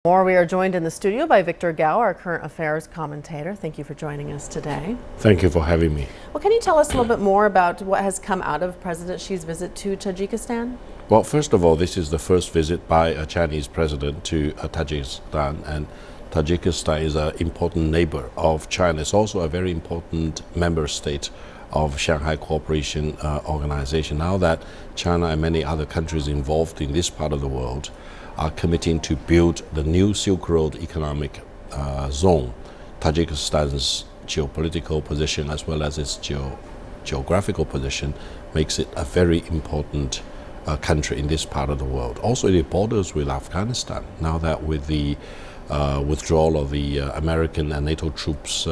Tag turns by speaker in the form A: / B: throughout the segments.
A: We are joined in the studio by Victor Gao, our current affairs commentator. Thank you for joining us today.
B: Thank you for having me.
A: Well, can you tell us a little bit more about what has come out of President Xi's visit to Tajikistan?
B: Well, first of all, this is the first visit by a Chinese president to Tajikistan, and Tajikistan is an important neighbor of China. It's also a very important member state of Shanghai Cooperation Organization. Now that China and many other countries involved in this part of the world are committing to build the new Silk Road economic zone, Tajikistan's geopolitical position as well as its geographical position makes it a very important country in this part of the world. Also, it borders with Afghanistan. Now that with the withdrawal of the American and NATO troops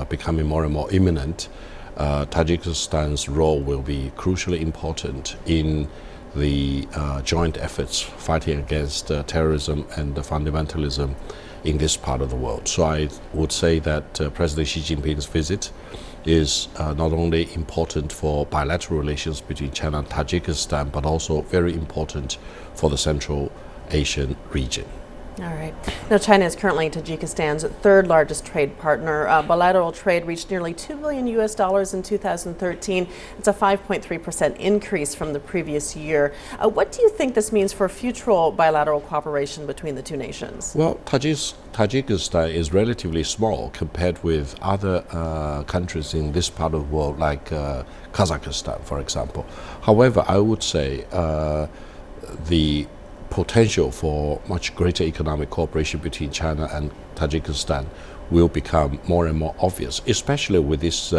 B: becoming more and more imminent, Tajikistan's role will be crucially important in the joint efforts fighting against terrorism and fundamentalism in this part of the world. So I would say that President Xi Jinping's visit is not only important for bilateral relations between China and Tajikistan, but also very important for the Central Asian region.
A: All right. Now, China is currently Tajikistan's third largest trade partner. Bilateral trade reached nearly $2 billion in 2013. It's a 5.3% increase from the previous year. What do you think this means for future bilateral cooperation between the two nations?
B: Well, Tajikistan is relatively small compared with other countries in this part of the world, like Kazakhstan, for example. However, I would say the potential for much greater economic cooperation between China and Tajikistan will become more and more obvious, especially with this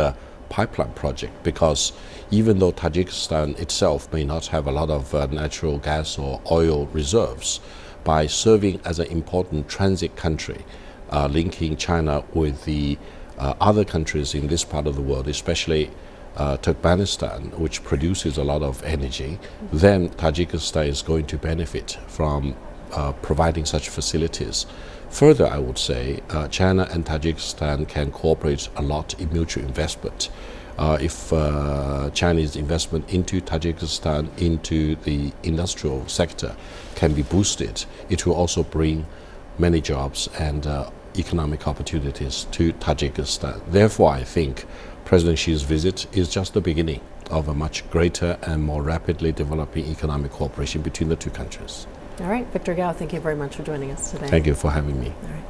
B: pipeline project, because even though Tajikistan itself may not have a lot of natural gas or oil reserves, by serving as an important transit country, linking China with the other countries in this part of the world, especially Turkmenistan, which produces a lot of energy, then Tajikistan is going to benefit from providing such facilities. Further, I would say China and Tajikistan can cooperate a lot in mutual investment. If Chinese investment into Tajikistan, into the industrial sector, can be boosted, it will also bring many jobs and economic opportunities to Tajikistan. Therefore, I think President Xi's visit is just the beginning of a much greater and more rapidly developing economic cooperation between the two countries.
A: All right, Victor Gao, thank you very much for joining us today.
B: Thank you for having me.
A: All right.